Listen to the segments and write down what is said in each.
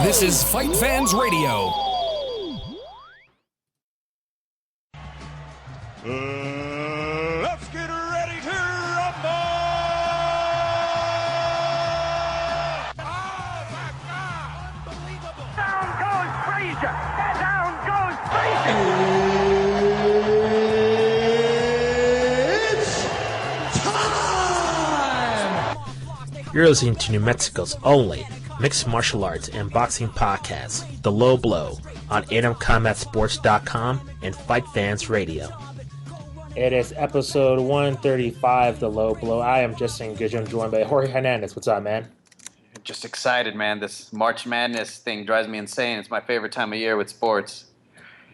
This is Fight Fans Radio. Let's get ready to rumble! Oh my God! Unbelievable! Down goes Frazier! Down goes Frazier! It's time! You're listening to New Mexico's only mixed martial arts and boxing podcast, The Low Blow, on AtomCombatSports.com and Fight Fans Radio. It is episode 135, The Low Blow. I am Justin Gidjon, joined by Jorge Hernandez. What's up, man? Just excited, man. This March Madness thing drives me insane. It's my favorite time of year with sports.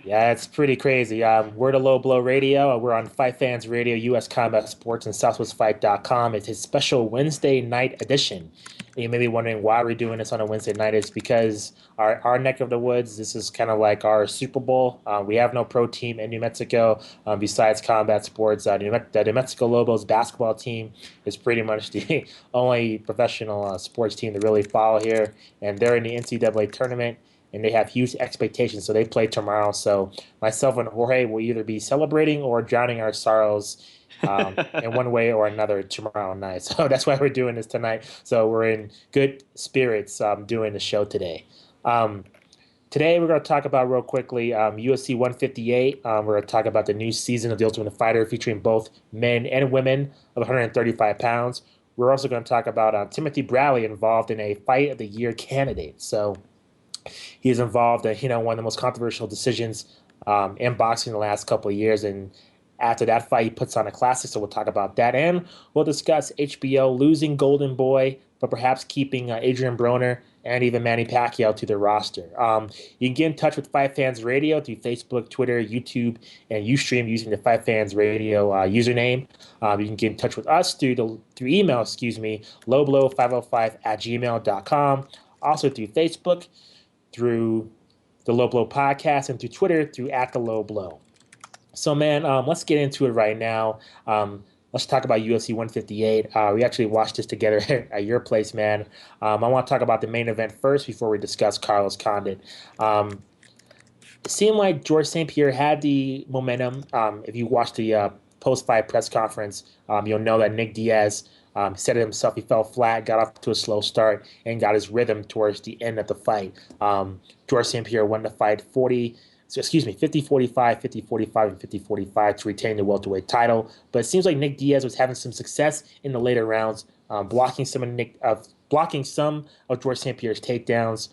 Yeah, it's pretty crazy. We're The Low Blow Radio. We're on Fight Fans Radio, U.S. Combat Sports, and SouthwestFight.com. It's his special Wednesday night edition. And you may be wondering why we're doing this on a Wednesday night. It's because our neck of the woods, this is kind of like our Super Bowl. We have no pro team in New Mexico besides combat sports. The New Mexico Lobos basketball team is pretty much the only professional sports team to really follow here. And they're in the NCAA tournament, and they have huge expectations. So they play tomorrow. So myself and Jorge will either be celebrating or drowning our sorrows in one way or another tomorrow night. So that's why we're doing this tonight. So we're in good spirits doing the show today. Today we're going to talk about real quickly UFC 158. We're going to talk about the new season of The Ultimate Fighter featuring both men and women of 135 pounds. We're also going to talk about Timothy Bradley involved in a Fight of the Year candidate. So he is involved in one of the most controversial decisions in boxing in the last couple of years, and after that fight, he puts on a classic, so we'll talk about that. And we'll discuss HBO losing Golden Boy, but perhaps keeping Adrian Broner and even Manny Pacquiao to their roster. You can get in touch with Fight Fans Radio through Facebook, Twitter, YouTube, and Ustream using the Fight Fans Radio username. You can get in touch with us through email, lowblow505@gmail.com. Also through Facebook, through the Low Blow Podcast, and through Twitter through @TheLowBlow. So, man, let's get into it right now. Let's talk about UFC 158. We actually watched this together at your place, man. I want to talk about the main event first before we discuss Carlos Condit. It seemed like George St. Pierre had the momentum. If you watch the post-fight press conference, you'll know that Nick Diaz said it himself. He fell flat, got off to a slow start, and got his rhythm towards the end of the fight. George St. Pierre won the fight 50-45, 50-45, and 50-45 to retain the welterweight title. But it seems like Nick Diaz was having some success in the later rounds, blocking some of George St. Pierre's takedowns,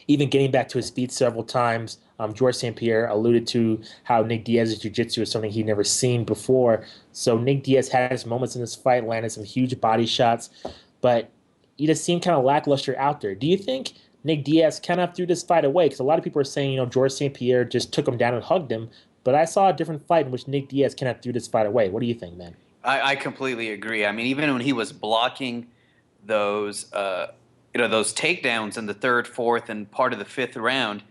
even getting back to his feet several times. George St. Pierre alluded to how Nick Diaz's jiu-jitsu is something he'd never seen before. So Nick Diaz had his moments in this fight, landed some huge body shots, but he just seemed kind of lackluster out there. Do you think Nick Diaz kind of threw this fight away? Because a lot of people are saying, George St. Pierre just took him down and hugged him. But I saw a different fight in which Nick Diaz kind of threw this fight away. What do you think, man? I completely agree. I mean, even when he was blocking those takedowns in the third, fourth, and part of the fifth round,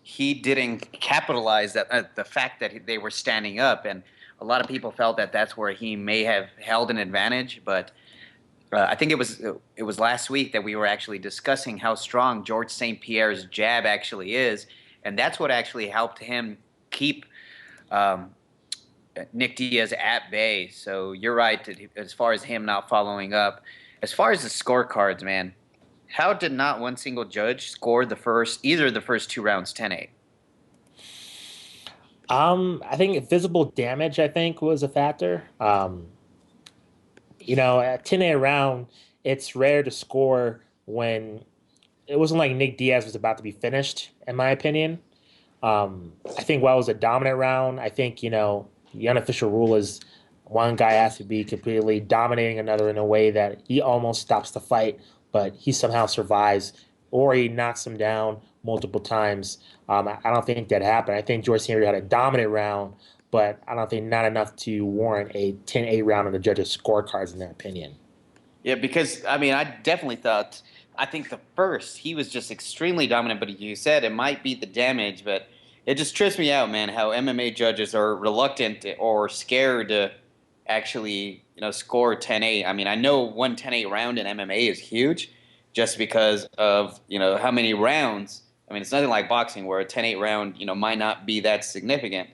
he didn't capitalize the fact that they were standing up. And a lot of people felt that that's where he may have held an advantage, but I think it was last week that we were actually discussing how strong George St. Pierre's jab actually is, and that's what actually helped him keep Nick Diaz at bay. So you're right as far as him not following up. As far as the scorecards, man, how did not one single judge score either the first two rounds 10-8? I think visible damage, was a factor. At 10-8 round, it's rare to score when it wasn't like Nick Diaz was about to be finished, in my opinion. I think while it was a dominant round, I think, the unofficial rule is one guy has to be completely dominating another in a way that he almost stops the fight, but he somehow survives, or he knocks him down multiple times. I don't think that happened. I think George St. Pierre had a dominant round, but I don't think not enough to warrant a 10-8 round on the judges' scorecards, in their opinion. Yeah, because, I definitely I think the first, he was just extremely dominant, but you said it might be the damage, but it just trips me out, man, how MMA judges are reluctant or scared to actually, score 10-8. I know one 10-8 round in MMA is huge, just because of, how many rounds. I mean, it's nothing like boxing where a 10-8 round, might not be that significant.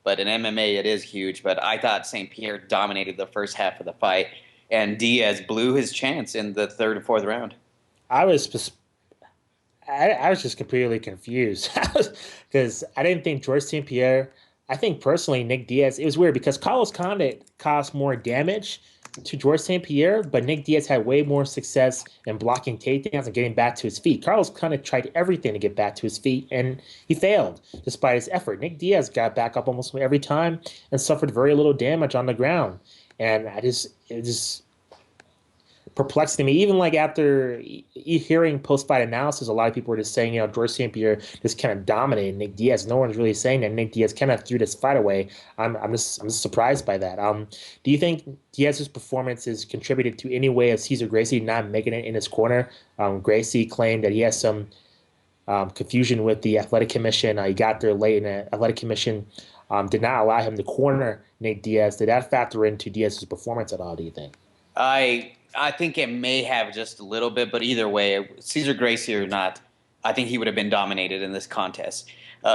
But in MMA, it is huge. But I thought St. Pierre dominated the first half of the fight, and Diaz blew his chance in the third and fourth round. I was I was just completely confused because I didn't think George St. Pierre. I think personally, Nick Diaz. It was weird because Carlos Condit caused more damage to George St. Pierre, but Nick Diaz had way more success in blocking takedowns and getting back to his feet. Carlos Condit tried everything to get back to his feet, and he failed despite his effort. Nick Diaz got back up almost every time and suffered very little damage on the ground. And it just perplexed me. Even like after hearing post-fight analysis, a lot of people were just saying, George St. Pierre just kind of dominated Nick Diaz. No one's really saying that Nick Diaz kind of threw this fight away. I'm just surprised by that. Do you think Diaz's performance is contributed to any way of Cesar Gracie not making it in his corner? Gracie claimed that he has some confusion with the athletic commission. He got there late, and the athletic commission did not allow him to corner Nick Diaz. Did that factor into Diaz's performance at all, do you think? I think it may have just a little bit, but either way, Cesar Gracie or not, I think he would have been dominated in this contest.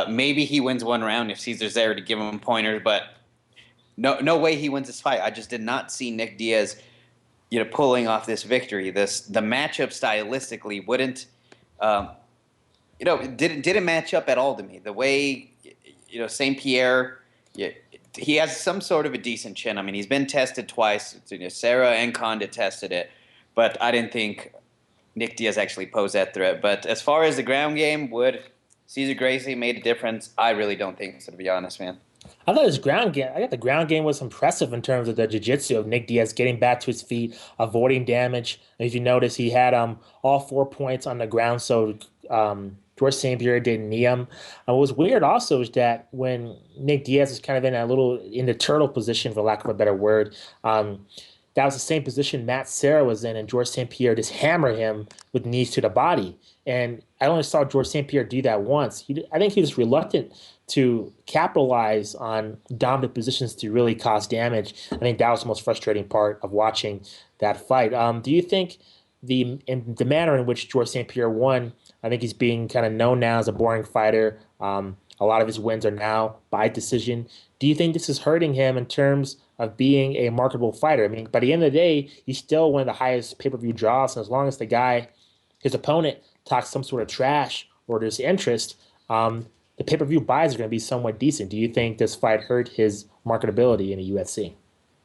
Maybe he wins one round if Cesar's there to give him pointers, but no way he wins this fight. I just did not see Nick Diaz, pulling off this victory. The matchup stylistically wouldn't, it didn't match up at all to me. The way, St. Pierre. He has some sort of a decent chin. I mean, he's been tested twice. Sarah and Condit tested it, but I didn't think Nick Diaz actually posed that threat. But as far as the ground game, would Cesar Gracie made a difference? I really don't think so, to be honest, man. I thought his ground game. I thought the ground game was impressive in terms of the jiu-jitsu of Nick Diaz getting back to his feet, avoiding damage. And if you notice, he had all 4 points on the ground, so George St. Pierre didn't knee him. What was weird also is that when Nick Diaz was kind of in the turtle position, for lack of a better word, that was the same position Matt Serra was in, and George St. Pierre just hammered him with knees to the body. And I only saw George St. Pierre do that once. I think he was reluctant to capitalize on dominant positions to really cause damage. I think that was the most frustrating part of watching that fight. Do you think the manner in which George St. Pierre won, I think he's being kind of known now as a boring fighter. A lot of his wins are now by decision. Do you think this is hurting him in terms of being a marketable fighter? I mean, by the end of the day, he's still one of the highest pay-per-view draws, and as long as his opponent, talks some sort of trash or there's interest, the pay-per-view buys are going to be somewhat decent. Do you think this fight hurt his marketability in the UFC?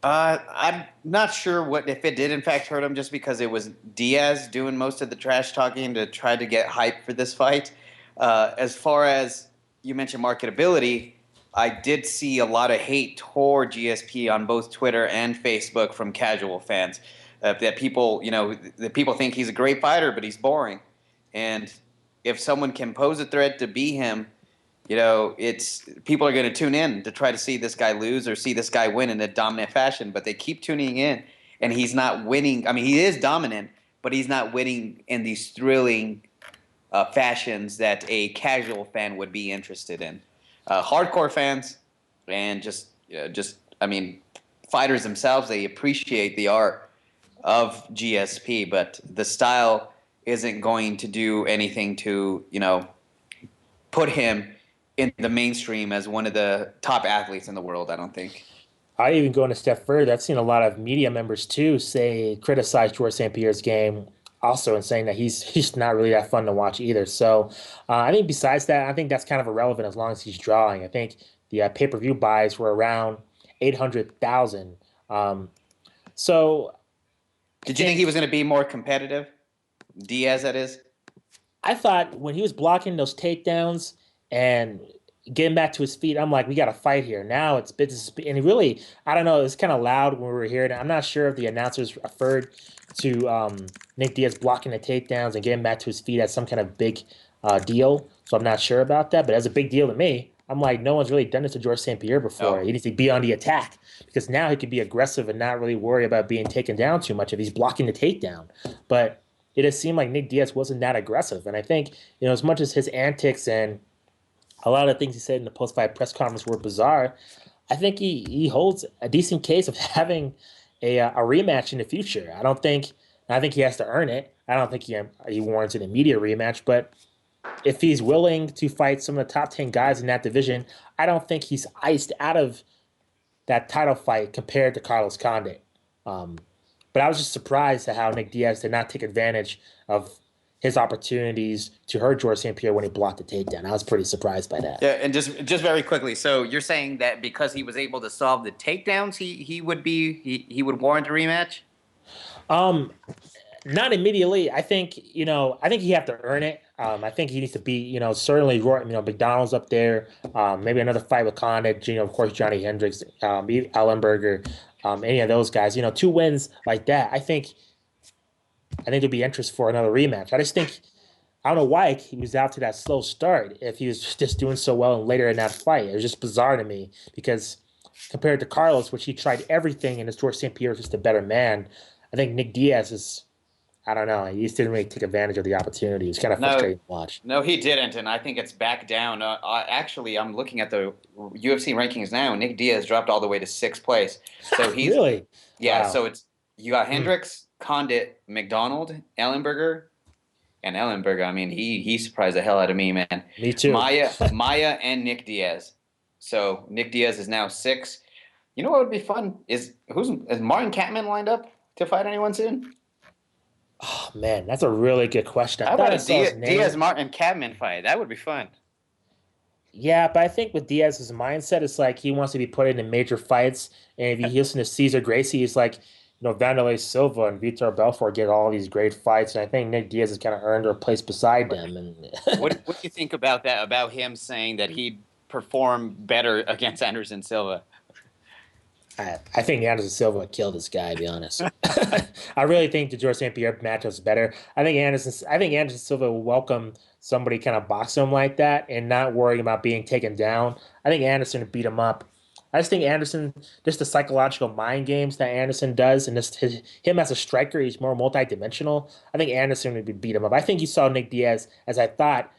I'm not sure if it did in fact hurt him, just because it was Diaz doing most of the trash talking to try to get hype for this fight. As far as you mentioned marketability, I did see a lot of hate toward GSP on both Twitter and Facebook from casual fans. That people think he's a great fighter, but he's boring. And if someone can pose a threat to beat him, it's people are going to tune in to try to see this guy lose or see this guy win in a dominant fashion, but they keep tuning in, and he's not winning. I mean, he is dominant, but he's not winning in these thrilling fashions that a casual fan would be interested in. Hardcore fans and fighters themselves, they appreciate the art of GSP, but the style isn't going to do anything to, put him in the mainstream as one of the top athletes in the world, I don't think. I even going a step further. I've seen a lot of media members too criticize George St. Pierre's game also, and saying that he's not really that fun to watch either. So I think besides that, I think that's kind of irrelevant as long as he's drawing. I think the pay-per-view buys were around 800,000. So did you think he was going to be more competitive? Diaz, that is? I thought when he was blocking those takedowns and getting back to his feet, I'm like, we got to fight here. Now it's business. And he really, I don't know, it was kind of loud when we were here. I'm not sure if the announcers referred to Nick Diaz blocking the takedowns and getting back to his feet as some kind of big deal. So I'm not sure about that, but as a big deal to me. I'm like, no one's really done this to George St. Pierre before. Oh. He needs to be on the attack because now he could be aggressive and not really worry about being taken down too much if he's blocking the takedown. But it just seemed like Nick Diaz wasn't that aggressive. And I think, as much as his antics and a lot of the things he said in the post-fight press conference were bizarre, I think he holds a decent case of having a rematch in the future. I don't think I think he has to earn it. I don't think he warrants an immediate rematch, but if he's willing to fight some of the top 10 guys in that division, I don't think he's iced out of that title fight compared to Carlos Condit. Um, but I was just surprised at how Nick Diaz did not take advantage of his opportunities to hurt George St. Pierre when he blocked the takedown. I was pretty surprised by that. Yeah, and just very quickly, so you're saying that because he was able to solve the takedowns, he would warrant a rematch? Um, Not immediately. I think he have to earn it. I think he needs to be, certainly, McDonald's up there. Maybe another fight with Condit. Of course, Johnny Hendricks, Ellenberger, any of those guys. 2 wins like that. I think there'd be interest for another rematch. I don't know why he was out to that slow start if he was just doing so well and later in that fight. It was just bizarre to me because compared to Carlos, which he tried everything and his George St. Pierre was just a better man. I think Nick Diaz is. I don't know. He just didn't really take advantage of the opportunity. It's kind of frustrating to watch. No, he didn't, and I think it's back down. Actually, I'm looking at the UFC rankings now. Nick Diaz dropped all the way to 6th place. So he's Really? Yeah. Wow. So you got Hendricks, Condit, McDonald, Ellenberger, and Ellenberger. I mean, he surprised the hell out of me, man. Me too. Maya, and Nick Diaz. So Nick Diaz is now 6. You know what would be fun is Martin Kampmann lined up to fight anyone soon? Oh, man, that's a really good question. How about a Diaz Martin Kampmann fight? That would be fun. Yeah, but I think with Diaz's mindset, it's like he wants to be put into major fights. And if you listen to Cesar Gracie, he's like, Vanderlei Silva and Vitor Belfort get all these great fights. And I think Nick Diaz has kind of earned a place beside them. And what do you think about that, about him saying that he'd perform better against Anderson Silva? I think Anderson Silva would kill this guy, to be honest. I really think the George St. Pierre matchup is better. I think Anderson Silva will welcome somebody kind of box him like that and not worrying about being taken down. I think Anderson would beat him up. I just think Anderson, just the psychological mind games that Anderson does, and him as a striker, he's more multidimensional. I think Anderson would beat him up. I think you saw Nick Diaz, as I thought,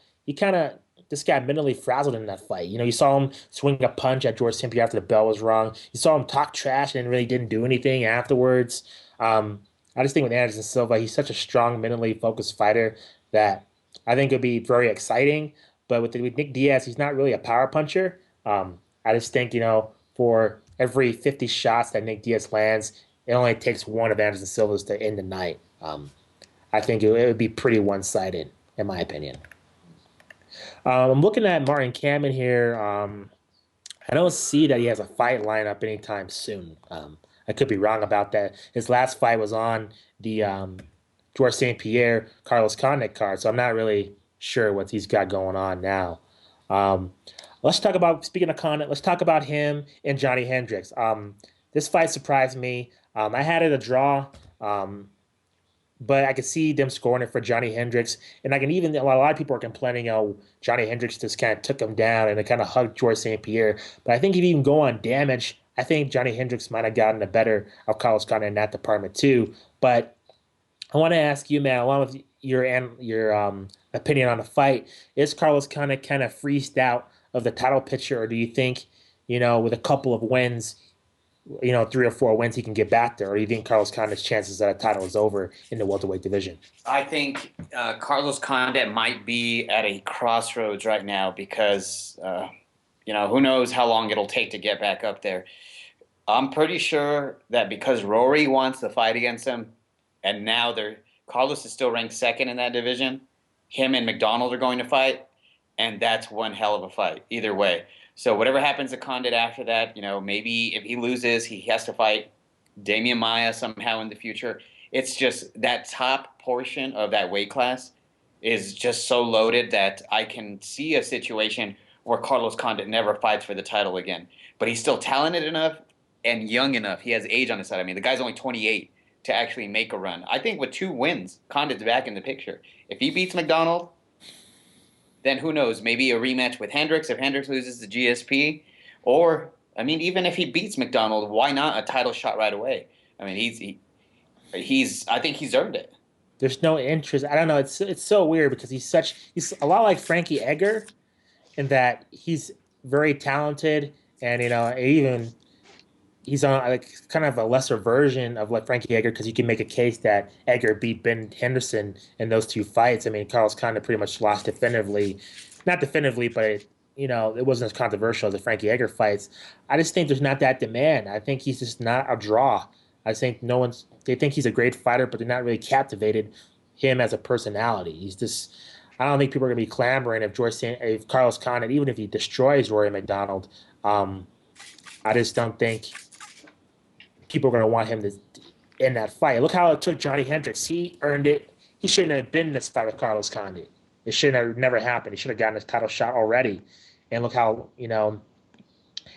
this guy mentally frazzled in that fight. You saw him swing a punch at George St. Pierre after the bell was rung. You saw him talk trash and really didn't do anything afterwards. I just think with Anderson Silva, he's such a strong, mentally focused fighter that I think it would be very exciting. But with Nick Diaz, he's not really a power puncher. I just think, for every 50 shots that Nick Diaz lands, it only takes one of Anderson Silva's to end the night. I think it would be pretty one-sided, in my opinion. I'm looking at Martin Kampmann here. I don't see that he has a fight lineup anytime soon. I could be wrong about that. His last fight was on the George St. Pierre Carlos Condit card, so I'm not really sure what he's got going on now. Speaking of Condit, let's talk about him and Johnny Hendricks. This fight surprised me. I had it a draw. But I could see them scoring it for Johnny Hendricks. And a lot of people are complaining, Johnny Hendricks just kind of took him down and it kind of hugged George St. Pierre. But I think if you even go on damage, I think Johnny Hendricks might have gotten the better of Carlos Condit in that department too. But I want to ask you, man, along with your opinion on the fight, is Carlos Condit kind of freezed out of the title picture, or do you think, with a couple of wins, 3 or 4 wins, he can get back there? Or do you think Carlos Condit's chances that a title is over in the welterweight division? I think Carlos Condit might be at a crossroads right now because, who knows how long it'll take to get back up there. I'm pretty sure that because Rory wants to fight against him, and now Carlos is still ranked 2nd in that division, him and McDonald are going to fight, and that's one hell of a fight either way. So whatever happens to Condit after that, maybe if he loses, he has to fight Damian Maia somehow in the future. It's just that top portion of that weight class is just so loaded that I can see a situation where Carlos Condit never fights for the title again. But he's still talented enough and young enough. He has age on his side. I mean, the guy's only 28 to actually make a run. I think with 2 wins, Condit's back in the picture. If he beats McDonald, then who knows? Maybe a rematch with Hendricks if Hendricks loses to GSP. Or, even if he beats McDonald, why not a title shot right away? I mean, I think he's earned it. There's no interest. I don't know. It's so weird because he's a lot like Frankie Edgar in that he's very talented and, even he's on like kind of a lesser version of like Frankie Edgar because you can make a case that Edgar beat Ben Henderson in those two fights. I mean, Carlos Condit pretty much lost definitively, not definitively, but it wasn't as controversial as the Frankie Edgar fights. I just think there's not that demand. I think he's just not a draw. I think no one's. They think he's a great fighter, but they're not really captivated him as a personality. He's just. I don't think people are going to be clamoring if Carlos Condit, even if he destroys Rory McDonald. I just don't think people are going to want him to in that fight. Look how it took Johnny Hendricks. He earned it. He shouldn't have been in this fight with Carlos Condit. It should have never happened. He should have gotten his title shot already. And look how, and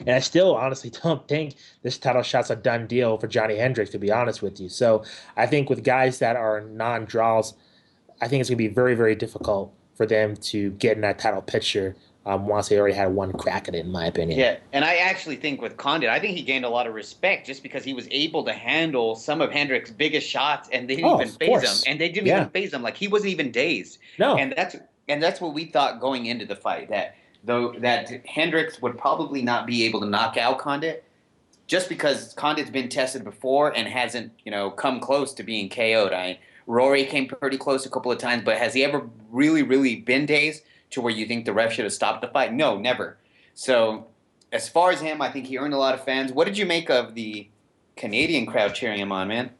I still honestly don't think this title shot's a done deal for Johnny Hendricks, to be honest with you. So I think with guys that are non-draws, I think it's going to be very, very difficult for them to get in that title picture once they already had one crack at it, in my opinion. Yeah, and I actually think with Condit, I think he gained a lot of respect just because he was able to handle some of Hendricks' biggest shots, and they didn't even phase him. And they didn't even phase him. Like, he wasn't even dazed. No. And that's what we thought going into the fight, that Hendricks would probably not be able to knock out Condit just because Condit's been tested before and hasn't, come close to being KO'd. Rory came pretty close a couple of times, but has he ever really, really been dazed to where you think the ref should have stopped the fight? No, never. So as far as him, I think he earned a lot of fans. What did you make of the Canadian crowd cheering him on, man?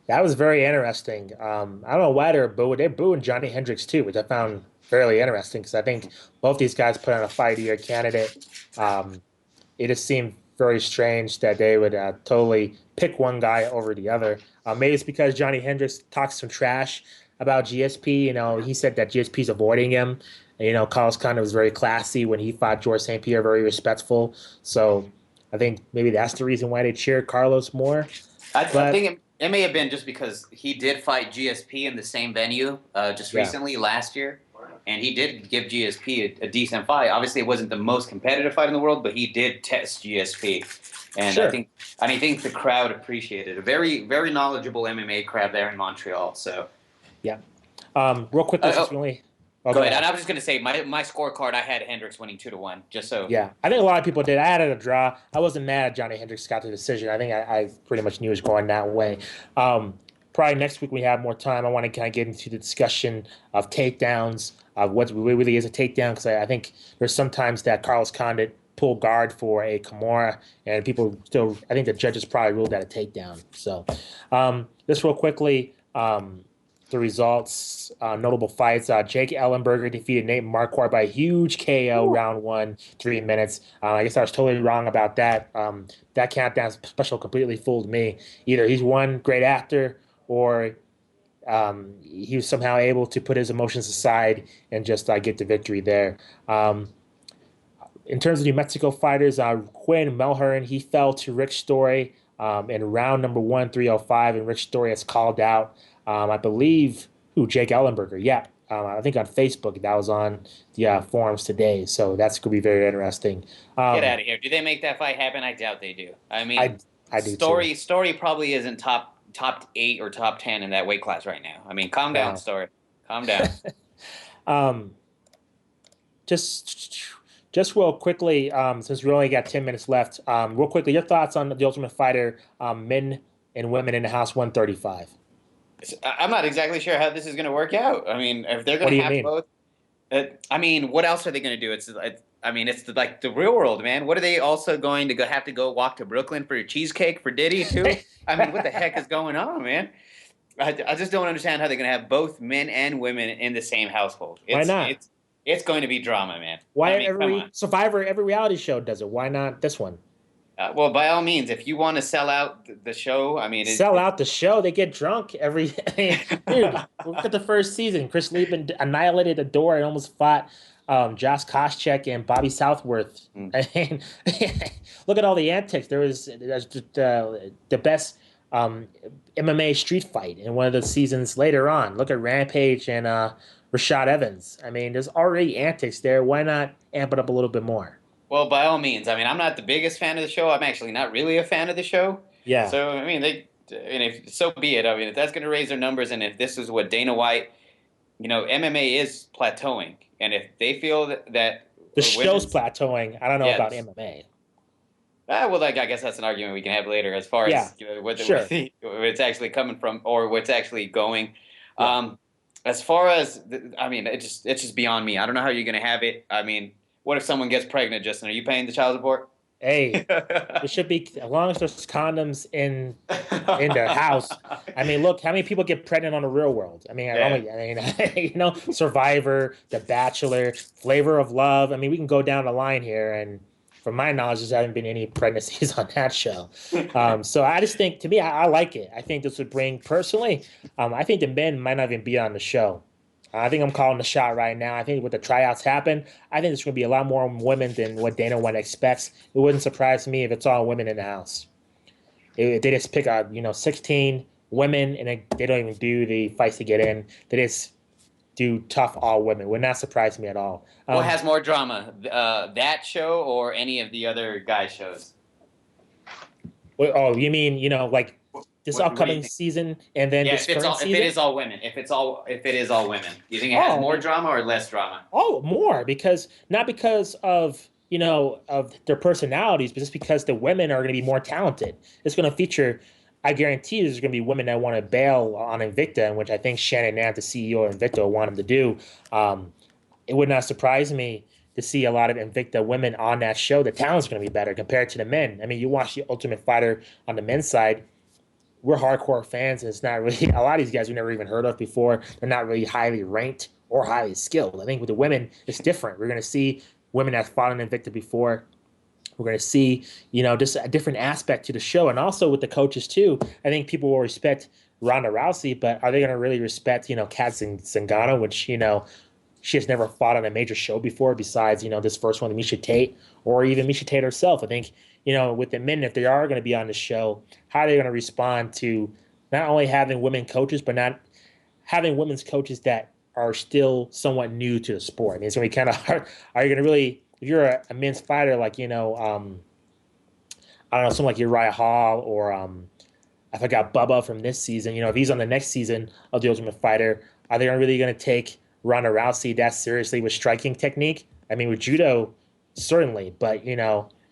That was very interesting. I don't know why they're booing. They're booing Johnny Hendricks too, which I found fairly interesting because I think both these guys put on a fight of year candidate. It just seemed very strange that they would totally pick one guy over the other. Maybe it's because Johnny Hendricks talks some trash about GSP. He said that GSP's avoiding him. And, Carlos Condit was very classy when he fought George St. Pierre, very respectful. So I think maybe that's the reason why they cheered Carlos more. I think it may have been just because he did fight GSP in the same venue recently, last year. And he did give GSP a decent fight. Obviously, it wasn't the most competitive fight in the world, but he did test GSP. And sure. I think the crowd appreciated it. A very, very knowledgeable MMA crowd there in Montreal. So, yeah. Real quick, go ahead. And I was just going to say, my scorecard, I had Hendricks winning 2-1, just so. Yeah, I think a lot of people did. I had it a draw. I wasn't mad at Johnny Hendricks got the decision. I think I pretty much knew it was going that way. Probably next week we have more time. I want to kind of get into the discussion of takedowns, of what really is a takedown, because I think there's sometimes that Carlos Condit pull guard for a Kimura, and people still, I think the judges probably ruled that a takedown. So just real quickly, the results, notable fights. Jake Ellenberger defeated Nate Marquardt by a huge KO, round 1, 3 minutes. I guess I was totally wrong about that. That countdown special completely fooled me. Either he's one great actor or he was somehow able to put his emotions aside and just get the victory there. In terms of New Mexico fighters, Quinn Melhern, he fell to Rick Story in round number 1, 305, and Rick Story has called out, I believe, Jake Ellenberger. Yeah, I think on Facebook. That was on the forums today, so that's going to be very interesting. Get out of here. Do they make that fight happen? I doubt they do. I mean, I do Story probably isn't top 8 or top 10 in that weight class right now. I mean, calm down, Story. Calm down. Just real quickly, since we only got 10 minutes left, real quickly, your thoughts on the Ultimate Fighter, men and women in the house 135. I'm not exactly sure how this is going to work out. I mean, if they're going to have both, what else are they going to do? It's like the real world, man. What are they also going to have to go walk to Brooklyn for a cheesecake for Diddy too? I mean, what the heck is going on, man? I just don't understand how they're going to have both men and women in the same household. Why not? It's going to be drama, man. Why every Survivor, every reality show does it? Why not this one? Well, by all means, if you want to sell out the show, sell out the show. They get drunk every. Dude, look at the first season. Chris Lieben annihilated Adore and almost fought Josh Koscheck and Bobby Southworth. Look at all the antics. There's the best MMA street fight in one of the seasons later on. Look at Rampage and Rashad Evans. I mean, there's already antics there. Why not amp it up a little bit more? Well, by all means. I mean, I'm not the biggest fan of the show. I'm actually not really a fan of the show. Yeah. So, so be it. I mean, if that's going to raise their numbers and if this is what Dana White, MMA is plateauing. And if they feel that the show's plateauing, I don't know about MMA. Well, like I guess that's an argument we can have later, as far Yeah, as where sure. where it's actually coming from or where it's actually going. Yeah. As far as I mean, it's just beyond me. I don't know how you're gonna have it. I mean, what if someone gets pregnant, Justin? Are you paying the child support? Hey, it should be as long as there's condoms in their house. I mean, look how many people get pregnant on the real world. I mean, Yeah. Survivor, The Bachelor, Flavor of Love. I mean, we can go down the line here, and from my knowledge, there haven't been any pregnancies on that show. So I just think, to me, I like it. I think this would bring personally. I think the men might not even be on the show. I think I'm calling the shot right now. I think with the tryouts happen, I think there's going to be a lot more women than what Dana White expects. It wouldn't surprise me if it's all women in the house. They just pick out 16 women and they don't even do the fights to get in. They just do tough all women. Would not surprise me at all. What has more drama, that show or any of the other guy shows? Oh, you mean like this What do you upcoming think? season and then Yeah, this current if season? it is all women, if it is all women, do you think it has Oh, more drama or less drama? Oh, more because not because of of their personalities, but just because the women are going to be more talented. It's going to feature. I guarantee there's going to be women that want to bail on Invicta, which I think Shannon Nant, the CEO of Invicta, will want him to do. It would not surprise me to see a lot of Invicta women on that show. The talent's going to be better compared to the men. I mean, you watch the Ultimate Fighter on the men's side. We're hardcore fans, and it's not really a lot of these guys we never even heard of before. They're not really highly ranked or highly skilled. I think with the women, it's different. We're going to see women that fought in Invicta before. We're going to see, just a different aspect to the show, and also with the coaches too. I think people will respect Ronda Rousey, but are they going to really respect, Kat Zingano, which she has never fought on a major show before, besides this first one, Miesha Tate, or even Miesha Tate herself. I think with the men, if they are going to be on the show, how are they going to respond to not only having women coaches, but not having women's coaches that are still somewhat new to the sport? I mean, it's going to be kind of hard. Are you going to really, if you're a men's fighter, like, I don't know, someone like Uriah Hall or I forgot Bubba from this season, if he's on the next season of The Ultimate Fighter, are they really going to take Ronda Rousey that seriously with striking technique? I mean, with judo, certainly, but,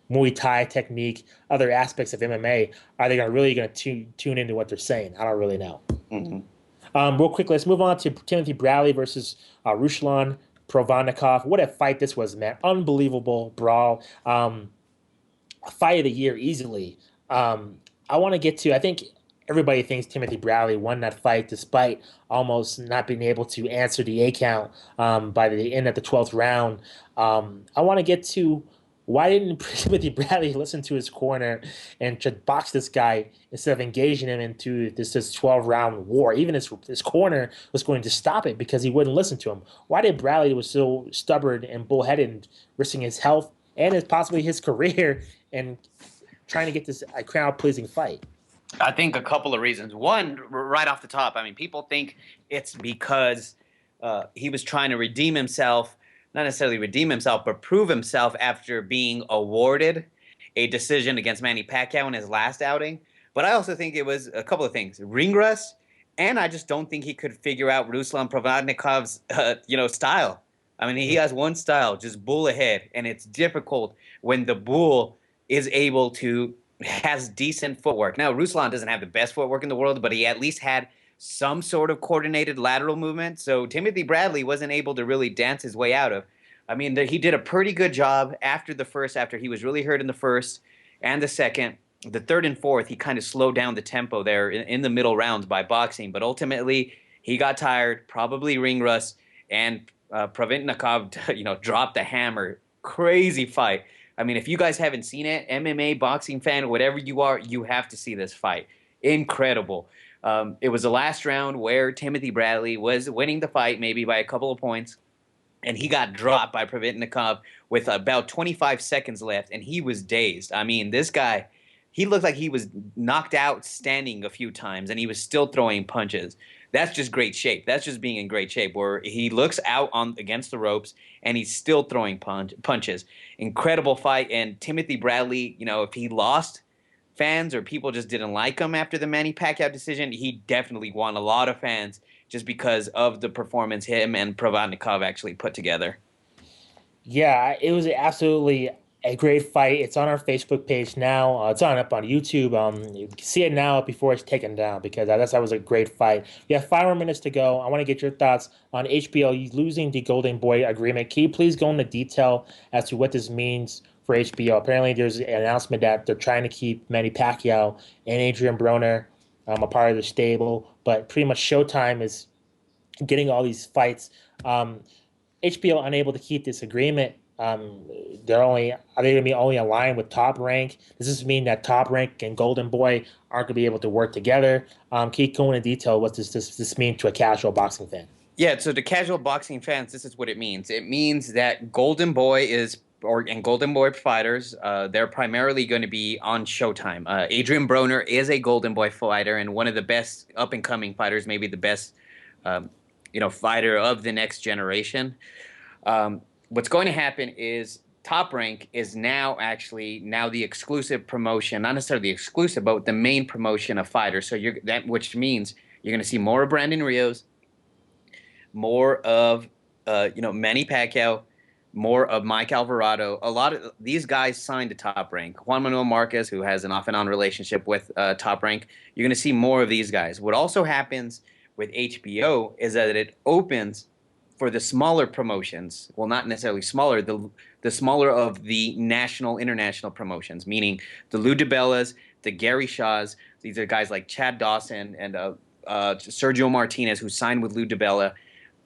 Muay Thai technique, other aspects of MMA, are they really going to tune into what they're saying? I don't really know. Mm-hmm. Real quick, let's move on to Timothy Bradley versus Ruslan Provodnikov. What a fight this was, man. Unbelievable brawl. Fight of the year easily. I want to get to, I think everybody thinks Timothy Bradley won that fight despite almost not being able to answer the A count by the end of the 12th round. I want to get to why didn't Timothy Bradley listen to his corner and just box this guy instead of engaging him into this 12-round war? Even his corner was going to stop it because he wouldn't listen to him. Why did Bradley was so stubborn and bullheaded and risking his health and possibly his career and trying to get this a crowd-pleasing fight? I think a couple of reasons. One, right off the top, I mean, people think it's because he was trying to redeem himself, not necessarily redeem himself, but prove himself after being awarded a decision against Manny Pacquiao in his last outing. But I also think it was a couple of things. Ring rust, and I just don't think he could figure out Ruslan Provodnikov's, style. I mean, he has one style, just bull ahead, and it's difficult when the bull is able to has decent footwork. Now, Ruslan doesn't have the best footwork in the world, but he at least had some sort of coordinated lateral movement. So Timothy Bradley wasn't able to really dance his way out of. I mean, he did a pretty good job after he was really hurt in the first and the second. The third and fourth, he kind of slowed down the tempo there in the middle rounds by boxing. But ultimately, he got tired, probably ring rust, and Provodnikov, dropped the hammer. Crazy fight. I mean, if you guys haven't seen it, MMA, boxing fan, whatever you are, you have to see this fight. Incredible. It was the last round where Timothy Bradley was winning the fight, maybe by a couple of points, and he got dropped by Provodnikov with about 25 seconds left, and he was dazed. I mean, this guy, he looked like he was knocked out standing a few times, and he was still throwing punches. That's just great shape. That's just being in great shape, where he looks out against the ropes and he's still throwing punches. Incredible fight. And Timothy Bradley, if he lost fans or people just didn't like him after the Manny Pacquiao decision, he definitely won a lot of fans just because of the performance him and Provodnikov actually put together. Yeah, it was absolutely a great fight. It's on our Facebook page now. It's on up on YouTube. You can see it now before it's taken down because that was a great fight. We have 5 more minutes to go. I want to get your thoughts on HBO losing the Golden Boy agreement. Can you please go into detail as to what this means for HBO? Apparently, there's an announcement that they're trying to keep Manny Pacquiao and Adrian Broner a part of the stable, but pretty much Showtime is getting all these fights. HBO unable to keep this agreement. Are they going to be only aligned with Top Rank? Does this mean that Top Rank and Golden Boy aren't going to be able to work together? Can you go into detail? What does this mean to a casual boxing fan? Yeah, so to casual boxing fans, this is what it means. It means that Golden Boy and Golden Boy fighters, they're primarily going to be on Showtime. Adrian Broner is a Golden Boy fighter and one of the best up-and-coming fighters, maybe the best fighter of the next generation. What's going to happen is Top Rank is now the exclusive promotion, not necessarily the exclusive, but the main promotion of fighters. So which means you're going to see more of Brandon Rios, more of Manny Pacquiao, more of Mike Alvarado. A lot of these guys signed to Top Rank. Juan Manuel Marquez, who has an off-and-on relationship with Top Rank, you're going to see more of these guys. What also happens with HBO is that it opens for the smaller promotions, well, not necessarily smaller, the smaller of the national, international promotions, meaning the Lou DiBellas, the Gary Shaws. These are guys like Chad Dawson and Sergio Martinez, who signed with Lou DiBella,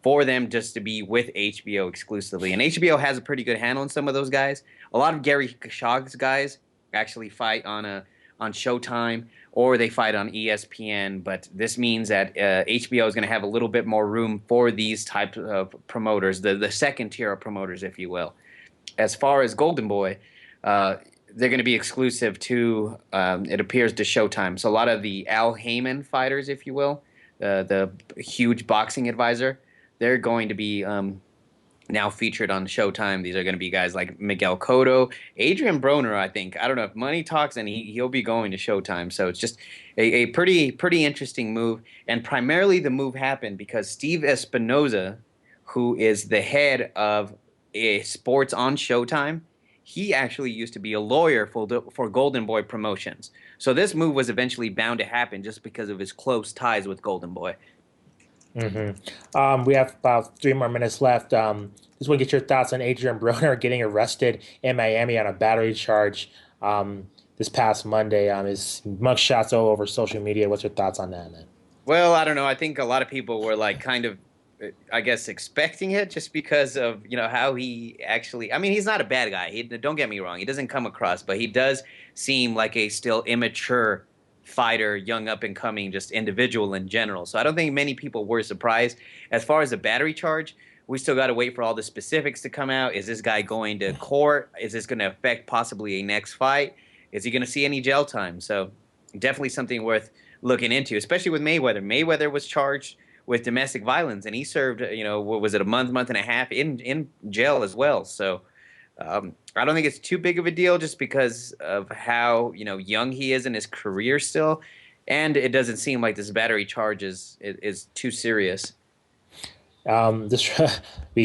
for them just to be with HBO exclusively. And HBO has a pretty good handle on some of those guys. A lot of Gary Shaw's guys actually fight on Showtime, or they fight on ESPN, but this means that HBO is going to have a little bit more room for these types of promoters, the second tier of promoters, if you will. As far as Golden Boy, they're going to be exclusive to, it appears, to Showtime. So a lot of the Al Heyman fighters, if you will, the huge boxing advisor, they're going to be now featured on Showtime. These are going to be guys like Miguel Cotto, Adrian Broner. I don't know if money talks, and he'll be going to Showtime. So it's just a pretty interesting move. And primarily the move happened because Steve Espinoza, who is the head of sports on Showtime, he actually used to be a lawyer for Golden Boy Promotions. So this move was eventually bound to happen just because of his close ties with Golden Boy. We have about 3 more minutes left. Just want to get your thoughts on Adrian Broner getting arrested in Miami on a battery charge this past Monday. His mugshots all over social media. What's your thoughts on that, man? Well, I don't know. I think a lot of people were like kind of, I guess, expecting it just because of how he actually. I mean, he's not a bad guy. Don't get me wrong. He doesn't come across, but he does seem like a still immature fighter, young up-and-coming, just individual in general. So I don't think many people were surprised. As far as the battery charge, we still got to wait for all the specifics to come out. Is this guy going to court? Is this going to affect possibly a next fight? Is he going to see any jail time? So definitely something worth looking into, especially with Mayweather. Mayweather was charged with domestic violence, and he served, what was it, a month and a half in jail as well. So I don't think it's too big of a deal just because of how young he is in his career still, and it doesn't seem like this battery charge is too serious. We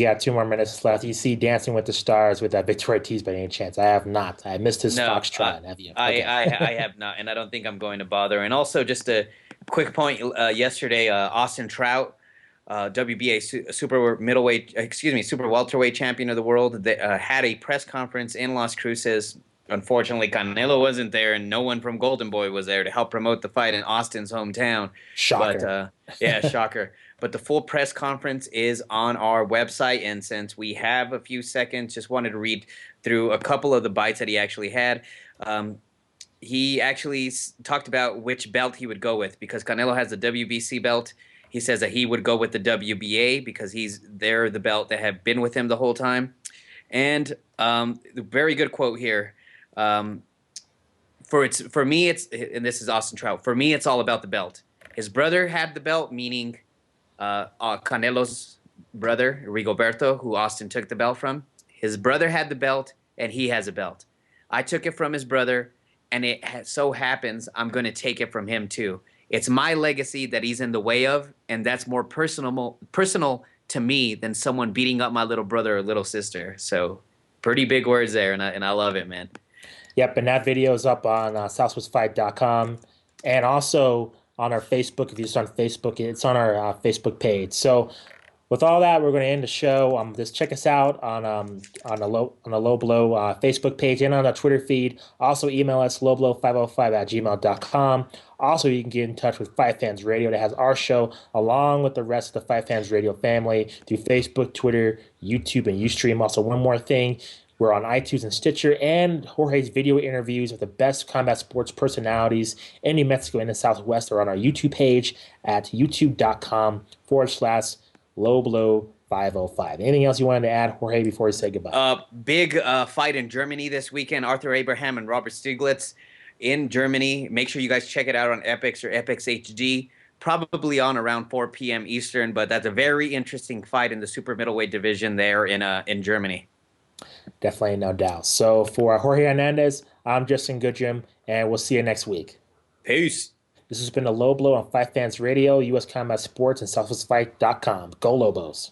got 2 more minutes left. You see Dancing with the Stars with Victor Ortiz by any chance? I have not. I missed his foxtrot. Have you? Okay. I have not, and I don't think I'm going to bother. And also, just a quick point. Yesterday, Austin Trout, WBA super welterweight champion of the world, had a press conference in Las Cruces. Unfortunately, Canelo wasn't there, and no one from Golden Boy was there to help promote the fight in Austin's hometown. Shocker. But, shocker. But the full press conference is on our website, and since we have a few seconds, just wanted to read through a couple of the bites that he actually had. He actually talked about which belt he would go with, because Canelo has the WBC belt. He says that he would go with the WBA because they're the belt that have been with him the whole time. And very good quote here. For me, and this is Austin Trout. For me, it's all about the belt. His brother had the belt, meaning Canelo's brother, Rigoberto, who Austin took the belt from. His brother had the belt, and he has a belt. I took it from his brother, and it so happens I'm going to take it from him too. It's my legacy that he's in the way of, and that's more personal to me than someone beating up my little brother or little sister. So Pretty big words there, and I love it, man. Yep, and that video is up on southwestfight.com and also on our Facebook. If you're just on Facebook, it's on our Facebook page. So with all that, we're going to end the show. Just check us out on the Low Blow Facebook page and on the Twitter feed. Also, email us lowblow505@gmail.com. Also, you can get in touch with Fight Fans Radio that has our show along with the rest of the Fight Fans Radio family through Facebook, Twitter, YouTube, and Ustream. Also, one more thing. We're on iTunes and Stitcher, and Jorge's video interviews with the best combat sports personalities in New Mexico and the Southwest are on our YouTube page at youtube.com/lowblow505. Anything else you wanted to add, Jorge, before we say goodbye? Big fight in Germany this weekend. Arthur Abraham and Robert Stieglitz in Germany. Make sure you guys check it out on Epix or Epix HD. Probably on around 4 p.m. Eastern, but that's a very interesting fight in the super middleweight division there in Germany. Definitely, no doubt. So for Jorge Hernandez, I'm Justin Goodrum, and we'll see you next week. Peace. This has been a Low Blow on Fight Fans Radio, U.S. Combat Sports, and SouthwestFight.com. Go Lobos.